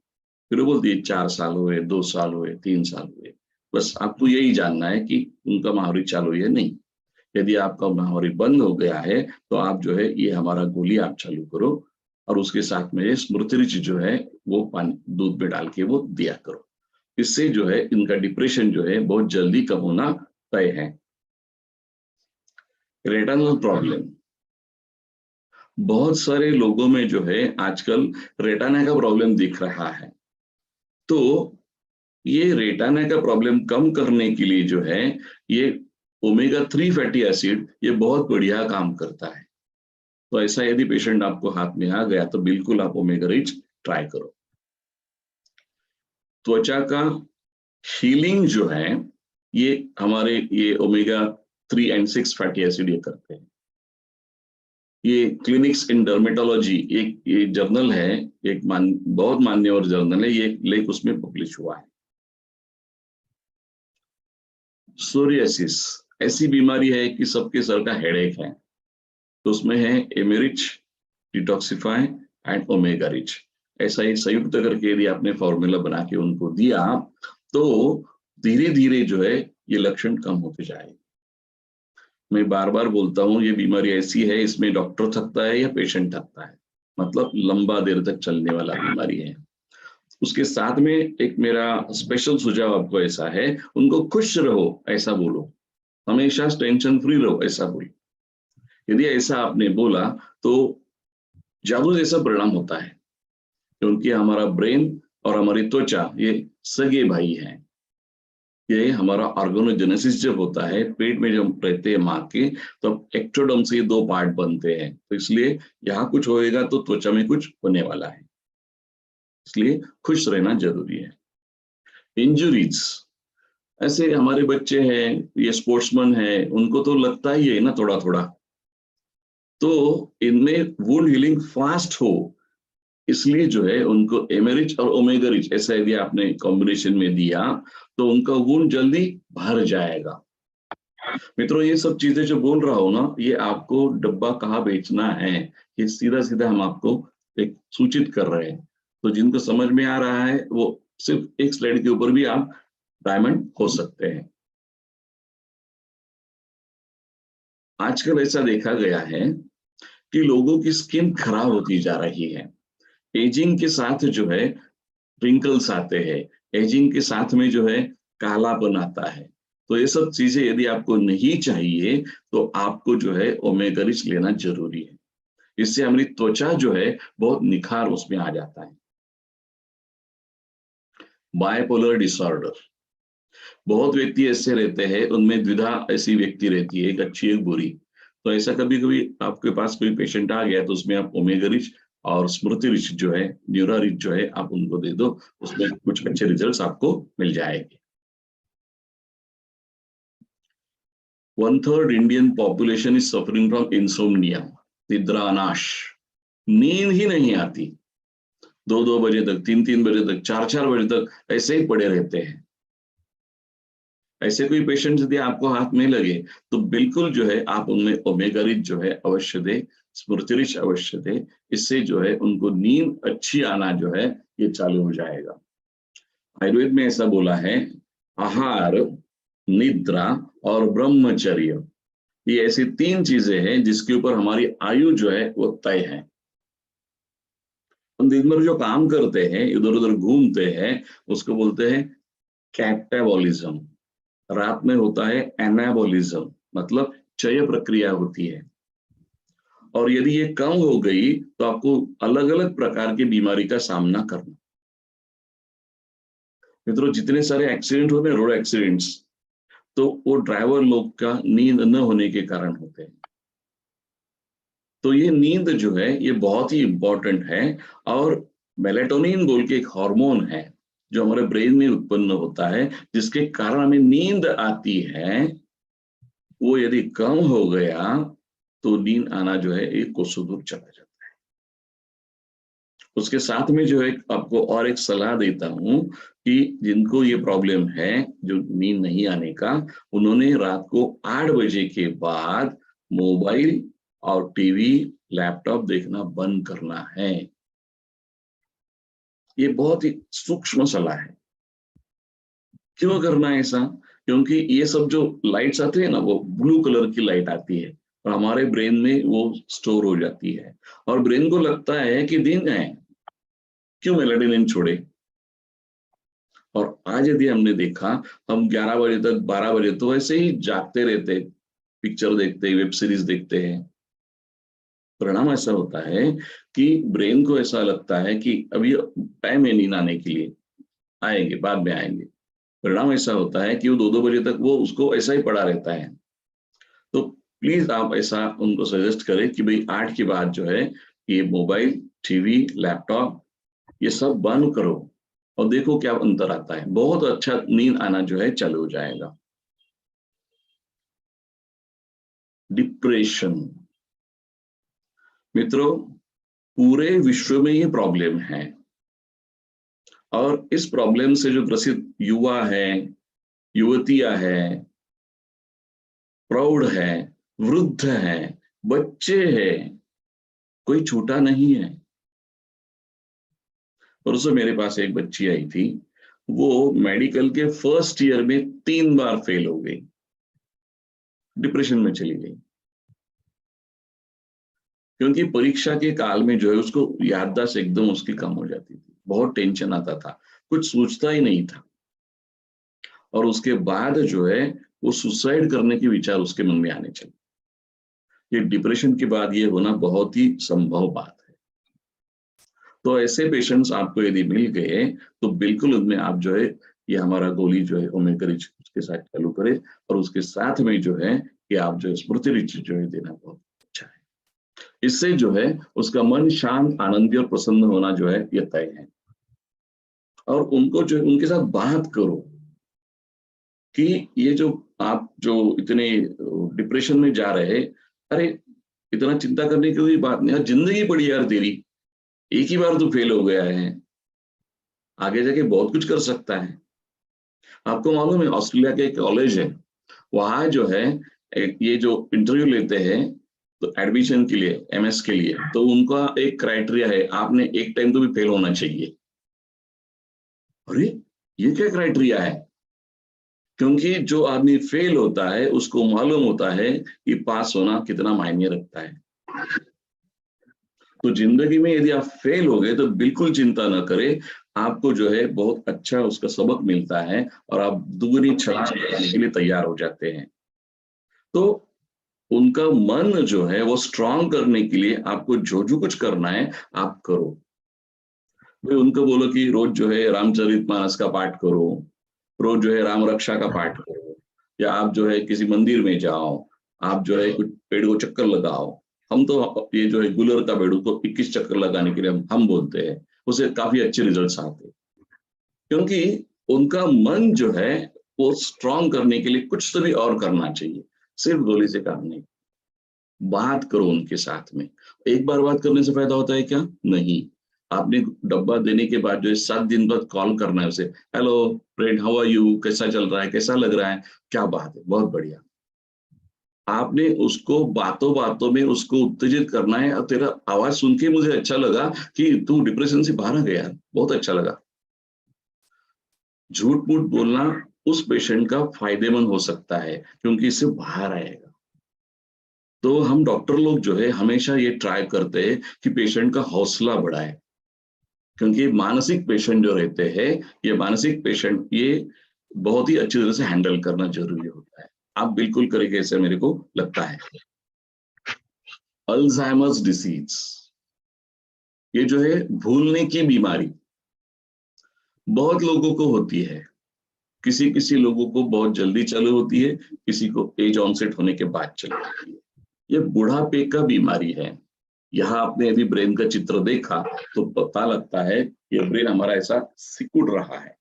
फिर वो बोलती है 4 साल हुए, 2 साल हुए, 3 साल हुए। बस आपको यही जानना है कि उनका माहवारी चालू है या नहीं। यदि आपका माहवारी बंद हो गया है तो आप जो है ये हमारा गोली आप चालू करो और उसके साथ में स्मृति रिच जो है वो पानी दूध में डाल के वो दिया करो। इससे जो है इनका डिप्रेशन जो है बहुत जल्दी कम होना तय है। रेटिनल प्रॉब्लम बहुत सारे लोगों में जो है आजकल रेटिना का प्रॉब्लम दिख रहा है। तो ये रेटिना का प्रॉब्लम कम करने के लिए जो है ये ओमेगा 3 फैटी एसिड ये बहुत बढ़िया काम करता है। तो ऐसा यदि पेशेंट आपको हाथ में आ गया तो बिल्कुल आप ओमेगा रिच ट्राई करो। त्वचा का हीलिंग जो है ये हमारे ये ओमेगा 3 एंड 6 फैटी एसिड ये करते हैं। ये क्लिनिक्स इन डर्मेटोलॉजी एक ये जर्नल है, एक बहुत मान्यवर जर्नल है, ये लेख उसमें पब्लिश हुआ है। सोरियासिस ऐसी बीमारी है कि सबके सर का हेडेक है, तो उसमें है एमेरिच, डिटॉक्सिफाई एंड ओमेगा रिच। ऐसा ही संयुक्त करके यदि आपने फॉर्मूला बना के उनको दिया तो धीरे धीरे जो है ये लक्षण कम होते जाएंगे। मैं बार बार बोलता हूँ ये बीमारी ऐसी है इसमें डॉक्टर थकता है या पेशेंट थकता है, मतलब लंबा देर तक चलने वाला बीमारी है। उसके साथ में एक मेरा स्पेशल सुझाव आपको ऐसा है, उनको खुश रहो ऐसा बोलो, हमेशा टेंशन फ्री रहो ऐसा बोलो। यदि ऐसा आपने बोला तो जादू जैसा परिणाम होता है, क्योंकि हमारा ब्रेन और हमारी त्वचा ये सगे भाई हैं। ये हमारा ऑर्गेनोजेनेसिस जब होता है पेट में जब रहते हैं माँ के, तो एक्टोडर्म से 2 पार्ट बनते हैं। तो इसलिए यहाँ कुछ होएगा तो त्वचा में कुछ होने वाला है, इसलिए खुश रहना जरूरी है। इंजुरीज ऐसे हमारे बच्चे हैं, ये स्पोर्ट्समैन है, उनको तो लगता ही है ना थोड़ा थोड़ा, तो इनमें वुंड हीलिंग फास्ट हो इसलिए जो है उनको एमेरिच और ओमेगा रिच ऐसा यदि आपने कॉम्बिनेशन में दिया तो उनका वुंड जल्दी भर जाएगा। मित्रों ये सब चीजें जो बोल रहा हूं ना, ये आपको डब्बा कहाँ बेचना है ये सीधा सीधा हम आपको एक सूचित कर रहे हैं। तो जिनको समझ में आ रहा है वो सिर्फ एक स्लाइड के ऊपर भी आप डायमंड हो सकते हैं। आजकल ऐसा देखा गया है कि लोगों की स्किन खराब होती जा रही है। एजिंग के साथ जो है रिंकल्स आते हैं, एजिंग के साथ में जो है कालापन आता है। तो ये सब चीजें यदि आपको नहीं चाहिए तो आपको जो है ओमेगा रिच लेना जरूरी है। इससे हमारी त्वचा जो है बहुत निखार उसमें आ जाता है। बायपोलर डिसऑर्डर बहुत व्यक्ति ऐसे रहते हैं, उनमें द्विधा ऐसी व्यक्ति रहती है, एक अच्छी एक बुरी। तो ऐसा कभी कभी आपके पास कोई पेशेंट आ गया तो उसमें आप ओमेगा रिच और स्मृति रिच जो है, न्यूरा रिच जो है, आप उनको दे दो, उसमें कुछ अच्छे रिजल्ट्स आपको मिल जाएंगे। 1/3 Indian population is suffering from insomnia, निद्रानाश। नींद ही नहीं आती, 2-2 बजे तक, 3-3 बजे तक, 4-4 बजे तक ऐसे ही पड़े रहते हैं। ऐसे कोई पेशेंट यदि आपको हाथ में लगे तो बिल्कुल जो है आप उनमें ओमेगा रिच जो है अवश्य दे, स्मृति रिच अवश्य दे। इससे जो है उनको नींद अच्छी आना जो है ये चालू हो जाएगा। आयुर्वेद में ऐसा बोला है, आहार, निद्रा और ब्रह्मचर्य, ये ऐसी 3 चीजें हैं जिसके ऊपर हमारी आयु जो है वो तय है। हम दिन भर जो काम करते हैं, इधर उधर घूमते हैं, उसको बोलते हैं कैटाबॉलिज्म। रात में होता है एनाबॉलिज्म, मतलब क्षय प्रक्रिया होती है। और यदि ये कम हो गई तो आपको अलग अलग प्रकार की बीमारी का सामना करना। मित्रों, जितने सारे एक्सीडेंट होते हैं, रोड एक्सीडेंट्स, तो वो ड्राइवर लोग का नींद न होने के कारण होते हैं। तो ये नींद जो है ये बहुत ही इंपॉर्टेंट है। और मेलेटोनिन बोल के एक हार्मोन है जो हमारे ब्रेन में उत्पन्न होता है, जिसके कारण हमें नींद आती है, वो यदि कम हो गया तो नींद आना जो है एक कोसों दूर चला जाता है। उसके साथ में जो है आपको और एक सलाह देता हूं कि जिनको ये प्रॉब्लम है, जो नींद नहीं आने का, उन्होंने रात को 8 बजे के बाद मोबाइल और टीवी, लैपटॉप देखना बंद करना है। ये बहुत ही सूक्ष्म सलाह है। क्यों करना है ऐसा? क्योंकि ये सब जो लाइट्स आते हैं ना, वो ब्लू कलर की लाइट आती है और हमारे ब्रेन में वो स्टोर हो जाती है और ब्रेन को लगता है कि दिन है, क्यों मेलेटोनिन छोड़े। और आज यदि हमने देखा, हम 11 बजे तक, 12 बजे तो ऐसे ही जागते रहते, पिक्चर देखते, वेब सीरीज देखते हैं। परिणाम ऐसा होता है कि ब्रेन को ऐसा लगता है कि अभी टाइम है नींद आने के लिए, आएंगे, बाद में आएंगे। परिणाम ऐसा होता है कि वो 2-2 बजे तक वो उसको ऐसा ही पड़ा रहता है। तो प्लीज आप ऐसा उनको सजेस्ट करें कि भाई 8 के बाद जो है ये मोबाइल, टीवी, लैपटॉप ये सब बंद करो और देखो क्या अंतर आता है। बहुत अच्छा नींद आना जो है चालू हो जाएगा। डिप्रेशन, मित्रों, पूरे विश्व में ये प्रॉब्लम है और इस प्रॉब्लम से जो ग्रसित युवा है, युवतियां हैं, प्रौढ़ है, वृद्ध है, बच्चे हैं, कोई छूटा नहीं है। परसों मेरे पास एक बच्ची आई थी, वो मेडिकल के फर्स्ट ईयर में 3 बार फेल हो गई, डिप्रेशन में चली गई। क्योंकि परीक्षा के काल में जो है उसको याददाश्त एकदम उसकी कम हो जाती थी, बहुत टेंशन आता था, कुछ सोचता ही नहीं था। और उसके बाद जो है वो सुसाइड करने के विचार उसके मन में आने चले। ये डिप्रेशन के बाद ये होना बहुत ही संभव बात है। तो ऐसे पेशेंट्स आपको यदि मिल गए तो बिल्कुल उनमें आप जो है ये हमारा गोली जो है ओमेगा रिच उसके साथ चालू करें और उसके साथ में जो है कि आप जो स्मृति रिच जो है देना बहुत अच्छा है। इससे जो है उसका मन शांत, आनंदी और प्रसन्न होना जो है ये तय है। और उनको जो उनके साथ बात करो कि ये जो आप जो इतने डिप्रेशन में जा रहे हैं, अरे इतना चिंता करने की कोई बात नहीं, जिंदगी पड़ी यार तेरी, एक ही बार तो फेल हो गया है, आगे जाके बहुत कुछ कर सकता है। आपको मालूम है ऑस्ट्रेलिया के एक कॉलेज है, वहां जो है ये जो इंटरव्यू लेते हैं तो एडमिशन के लिए, एमएस के लिए, तो उनका एक क्राइटेरिया है, आपने एक टाइम तो भी फेल होना चाहिए। अरे ये क्या क्राइटेरिया है? क्योंकि जो आदमी फेल होता है उसको मालूम होता है कि पास होना कितना मायने रखता है। तो जिंदगी में यदि आप फेल हो गए तो बिल्कुल चिंता न करें, आपको जो है बहुत अच्छा उसका सबक मिलता है और आप दुगनी छलांग लगाने के लिए तैयार हो जाते हैं। तो उनका मन जो है वो स्ट्रांग करने के लिए आपको जो जो कुछ करना है आप करो। भाई उनको बोलो कि रोज जो है रामचरितमानस का पाठ करो, रोज जो है राम रक्षा का पाठ करो, या आप जो है किसी मंदिर में जाओ, आप जो है कुछ पेड़ को चक्कर लगाओ। हम तो ये जो है गुलर का पेड़ को 21 चक्कर लगाने के लिए हम बोलते हैं, उसे काफी अच्छे रिजल्ट्स आते हैं, क्योंकि उनका मन जो है वो स्ट्रांग करने के लिए कुछ तो भी और करना चाहिए, सिर्फ गोली से काम नहीं। बात करो उनके साथ में। एक बार बात करने से फायदा होता है क्या? नहीं। आपने डब्बा देने के बाद जो है 7 दिन बाद कॉल करना है उसे, hello friend, how are you, कैसा चल रहा है, कैसा लग रहा है, क्या बात है, बहुत बढ़िया। आपने उसको बातों बातों में उसको उत्तेजित करना है। और तेरा आवाज सुन के मुझे अच्छा लगा कि तू डिप्रेशन से बाहर आ गया, बहुत अच्छा लगा। झूठ मूठ बोलना उस पेशेंट का फायदेमंद हो सकता है, क्योंकि इससे बाहर आएगा। तो हम डॉक्टर लोग जो है हमेशा ये ट्राई करते हैं कि पेशेंट का हौसला बढ़ाए, क्योंकि मानसिक पेशेंट जो रहते हैं, ये मानसिक पेशेंट ये बहुत ही अच्छी तरह से हैंडल करना जरूरी होता है। आप बिल्कुल करेंगे ऐसे मेरे को लगता है। अल्जाइमर्स डिसीज, ये जो है भूलने की बीमारी बहुत लोगों को होती है। किसी किसी लोगों को बहुत जल्दी चालू होती है, किसी को एज ऑनसेट होने के बाद चालू होती है। ये बुढ़ापे का बीमारी है। यहाँ आपने अभी ब्रेन का चित्र देखा तो पता लगता है ये ब्रेन हमारा ऐसा सिकुड़ रहा है,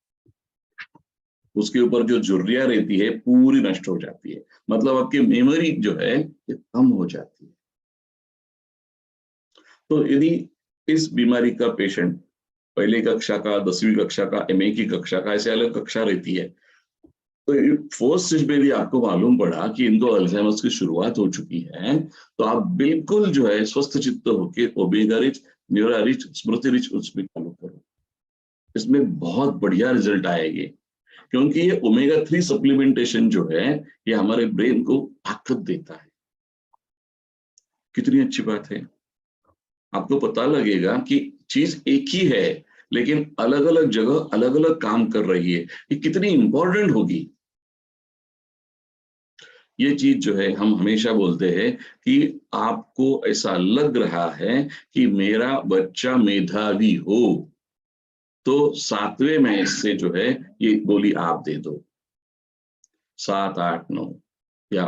उसके ऊपर जो झुर्रियां रहती है पूरी नष्ट हो जाती है, मतलब आपकी मेमोरी जो है ये कम हो जाती है। तो यदि इस बीमारी का पेशेंट पहली कक्षा का, 10वीं कक्षा का, MA की कक्षा का, ऐसे अलग कक्षा रहती है, तो फर्स्ट स्टेज में भी आपको मालूम पड़ा कि इनको अल्जाइमर्स की शुरुआत हो चुकी है, तो आप बिल्कुल जो है स्वस्थ चित्त होकर ओमेगा रिच, न्यूरा रिच, स्मृति रिच उसमें चालू करो। इसमें बहुत बढ़िया रिजल्ट आएंगे, क्योंकि ये ओमेगा 3 सप्लीमेंटेशन जो है ये हमारे ब्रेन को ताकत देता है। कितनी अच्छी बात है। आपको पता लगेगा कि चीज एक ही है, लेकिन अलग अलग जगह अलग अलग काम कर रही है, ये कितनी इंपॉर्टेंट होगी। ये चीज जो है हम हमेशा बोलते हैं कि आपको ऐसा लग रहा है कि मेरा बच्चा मेधावी हो, तो 7वें महीने से जो है ये गोली आप दे दो, 7, 8, 9 या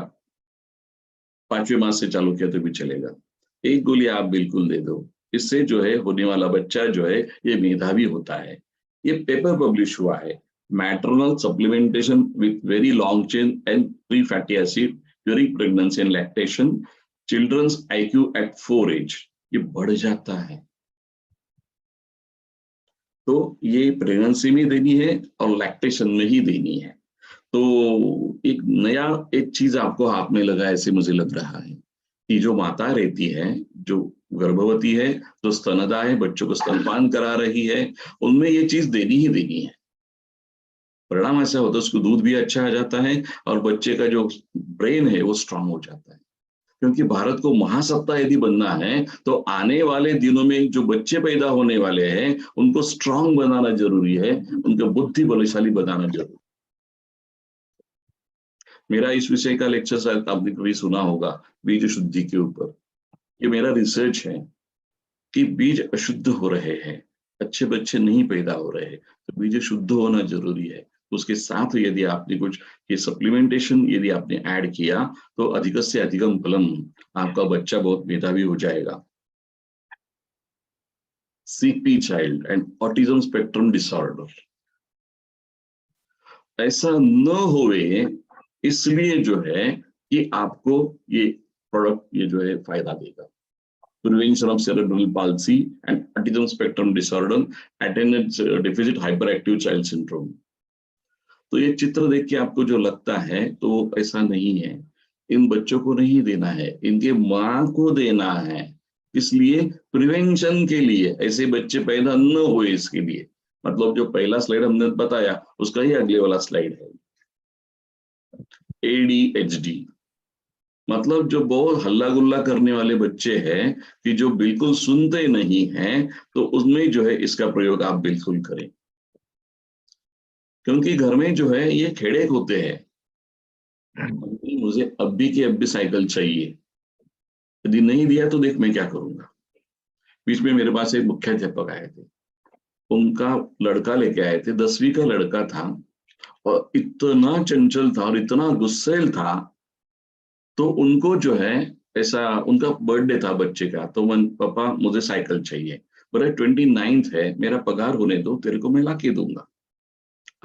5वें मास से चालू किया तो भी चलेगा। एक गोली आप बिल्कुल दे दो, इससे जो है होने वाला बच्चा जो है ये मेधावी होता है। ये पेपर पब्लिश हुआ है, maternal supplementation with very long chain and free fatty acid during pregnancy and lactation, children's IQ at 4 age, ये बढ़ जाता है। तो ये प्रेगनेंसी में देनी है और लैक्टेशन में ही देनी है। तो एक नया एक चीज आपको हाथ में लगा ऐसे मुझे लग रहा है कि जो माता रहती है, जो गर्भवती है, जो स्तनदा है, बच्चों को स्तनपान करा रही है, उनमें ये चीज देनी ही देनी है। परिणाम ऐसा होता है उसको दूध भी अच्छा आ जाता है और बच्चे का जो ब्रेन है वो स्ट्रांग हो जाता है। क्योंकि भारत को महासत्ता यदि बनना है तो आने वाले दिनों में जो बच्चे पैदा होने वाले हैं उनको स्ट्रांग बनाना जरूरी है, उनका बुद्धि बलशाली बनाना जरूरी है। मेरा इस विषय का लेक्चर शायद आपने कभी सुना होगा, बीज शुद्धि के ऊपर। ये मेरा रिसर्च है कि बीज अशुद्ध हो रहे हैं, अच्छे बच्चे नहीं पैदा हो रहे हैं, तो बीज शुद्ध होना जरूरी है। उसके साथ यदि आपने कुछ ये सप्लीमेंटेशन यदि आपने ऐड किया तो अधिक से अधिकम फलम, आपका बच्चा बहुत मेधावी हो जाएगा। CP child and autism spectrum disorder, ऐसा न होवे इसलिए जो है कि आपको ये प्रोडक्ट ये जो है फायदा देगा। Prevention of cerebral palsy and autism spectrum disorder, attendance deficit hyperactive child syndrome। तो ये चित्र देख के आपको जो लगता है तो ऐसा नहीं है, इन बच्चों को नहीं देना है, इनके माँ को देना है। इसलिए प्रिवेंशन के लिए, ऐसे बच्चे पैदा न हुए इसके लिए, मतलब जो पहला स्लाइड हमने बताया उसका ही अगले वाला स्लाइड है। ADHD मतलब जो बहुत हल्ला गुल्ला करने वाले बच्चे हैं कि जो बिल्कुल सुनते नहीं हैं, तो उसमें जो है इसका प्रयोग आप बिल्कुल करें, क्योंकि घर में जो है ये खेड़े होते हैं, मुझे अब भी साइकिल चाहिए, यदि नहीं दिया तो देख मैं क्या करूंगा। बीच में मेरे पास एक मुख्याध्यापक आए थे, उनका लड़का लेके आए थे, 10वीं का लड़का था, और इतना चंचल था और इतना गुस्सैल था, तो उनको जो है ऐसा, उनका बर्थडे था बच्चे का, तो मन पापा मुझे साइकिल चाहिए, बोले 29th है, मेरा पगार होने दो, तेरे को मैं ला के दूंगा,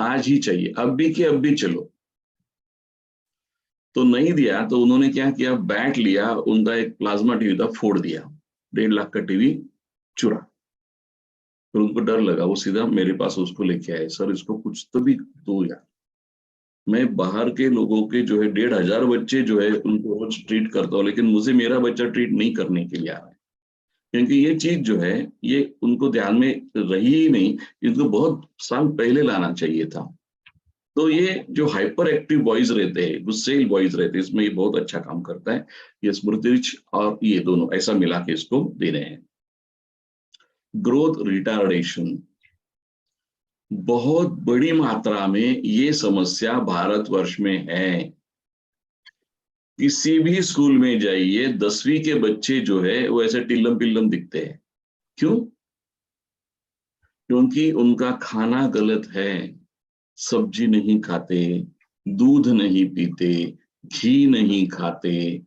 आज ही चाहिए, अब भी कि अब भी चलो। तो नहीं दिया, तो उन्होंने क्या किया, बैट लिया, उनका एक प्लाज्मा टीवी था, फोड़ दिया, 1.5 लाख का टीवी चुरा। फिर उनको डर लगा, वो सीधा मेरे पास उसको लेके आए, सर इसको कुछ तो भी दो यार, मैं बाहर के लोगों के जो है 1,500 बच्चे जो है उनको रोज ट्रीट करता हूँ, लेकिन मुझे मेरा बच्चा ट्रीट नहीं करने के लिए आ रहा है, क्योंकि ये चीज जो है ये उनको ध्यान में रही ही नहीं, इनको बहुत साल पहले लाना चाहिए था। तो ये जो हाइपर एक्टिव बॉयज रहते हैं, गुस्सेल बॉयज रहते हैं, इसमें ये बहुत अच्छा काम करता है। ये स्मृति रिच और ये दोनों ऐसा मिला के इसको दे रहे हैं। ग्रोथ रिटार्डेशन, बहुत बड़ी मात्रा में ये समस्या भारतवर्ष में है। किसी भी स्कूल में जाइए, 10वीं के बच्चे जो है वो ऐसे टिल्लम पिल्लम दिखते हैं। क्यों? क्योंकि उनका खाना गलत है, सब्जी नहीं खाते, दूध नहीं पीते, घी नहीं खाते,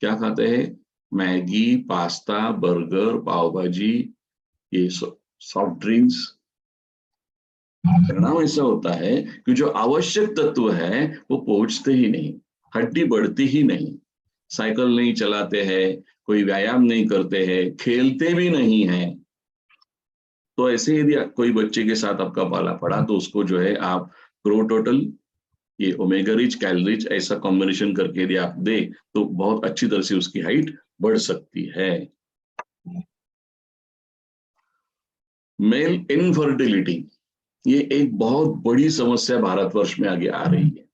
क्या खाते हैं, मैगी, पास्ता, बर्गर, पाव भाजी, ये सॉफ्ट ड्रिंक्स। परिणाम ऐसा होता है कि जो आवश्यक तत्व है वो पहुंचते ही नहीं, हड्डी बढ़ती ही नहीं, साइकिल नहीं चलाते हैं, कोई व्यायाम नहीं करते हैं, खेलते भी नहीं है। तो ऐसे यदि कोई बच्चे के साथ आपका पाला पड़ा, तो उसको जो है आप ग्रो टोटल, ये ओमेगा रिच, कैल रिच, ऐसा कॉम्बिनेशन करके यदि आप दे, तो बहुत अच्छी तरह से उसकी हाइट बढ़ सकती है। मेल इनफर्टिलिटी, ये एक बहुत बड़ी समस्या भारतवर्ष में आगे आ रही है।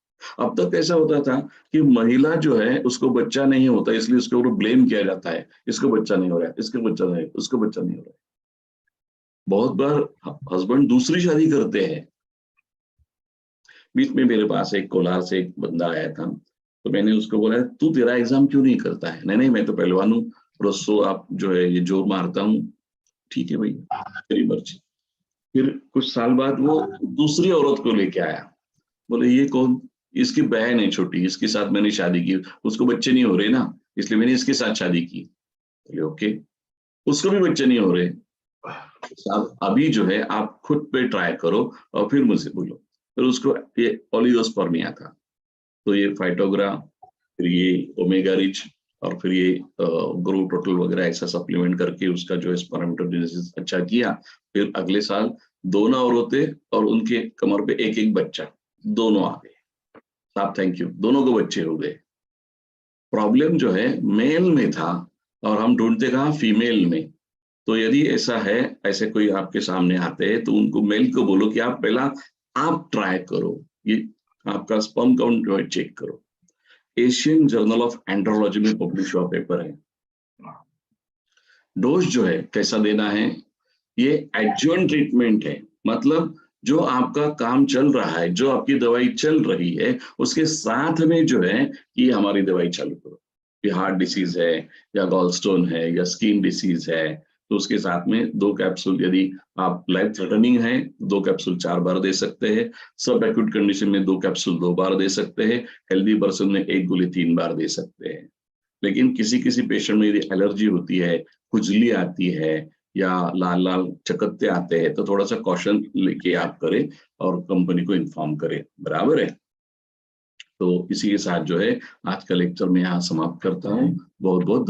अब तक ऐसा होता था कि महिला जो है उसको बच्चा नहीं होता, इसलिए उसके ऊपर ब्लेम किया जाता है, इसको बच्चा नहीं हो रहा है, इसको बच्चा नहीं, उसको बच्चा नहीं हो रहा है। बहुत बार हस्बैंड दूसरी शादी करते हैं। बीच में मेरे पास एक कोलार से एक बंदा आया था, तो मैंने उसको बोला, तू तेरा एग्जाम क्यों नहीं करता है? नहीं नहीं, मैं तो पहलवान हूँ, रस्सो आप जो है ये जोर मारता हूँ। ठीक है भाई, तेरी मर्जी। फिर कुछ साल बाद वो दूसरी औरत को लेके आया, बोले ये कौन? इसकी बहन है छोटी, इसके साथ मैंने शादी की, उसको बच्चे नहीं हो रहे ना, इसलिए मैंने इसके साथ शादी की। बोले ओके, उसको भी बच्चे नहीं हो रहे, साहब अभी जो है आप खुद पे ट्राई करो और फिर मुझे बोलो। फिर उसको ये ओलिगोस्पर्मिया था, तो ये फाइटोग्रा, फिर ये ओमेगा रिच, और फिर ये ग्रो टोटल वगैरह ऐसा सप्लीमेंट करके उसका जो है स्पर्मेटोजेनेसिस अच्छा किया। फिर अगले साल दोनों औरतें और उनके कमर पे एक एक बच्चा, दोनों आ गए। साहब थैंक यू, दोनों को बच्चे हो गए। प्रॉब्लम जो है मेल में था और हम ढूंढते कहाँ, फीमेल में। तो यदि ऐसा है, ऐसे कोई आपके सामने आते हैं, तो उनको मेल को बोलो कि आप पहला आप ट्राई करो, ये आपका स्पर्म काउंट जो है चेक करो। एशियन जर्नल ऑफ एंड्रोलॉजी में पब्लिश हुआ पेपर है। डोज जो है कैसा देना है, ये एडजुवेंट ट्रीटमेंट है, मतलब जो आपका काम चल रहा है, जो आपकी दवाई चल रही है, उसके साथ में जो है कि हमारी दवाई चालू करो। ये हार्ट डिसीज है या गॉलस्टोन है या स्किन डिसीज है, तो उसके साथ में 2 कैप्सूल, यदि आप लाइफ थ्रेटनिंग है 2 कैप्सूल 4 बार दे सकते हैं, सब एक्यूट कंडीशन में 2 कैप्सूल 2 बार दे सकते हैं, हेल्दी पर्सन में 1 गोली 3 बार दे सकते हैं। लेकिन किसी किसी पेशेंट में यदि एलर्जी होती है, खुजली आती है या लाल लाल चकत्ते आते हैं, तो थोड़ा सा कॉशन लेके आप करें और कंपनी को इन्फॉर्म करें, बराबर है। तो इसी के साथ जो है आज का लेक्चर मैं यहाँ समाप्त करता हूँ। बहुत बहुत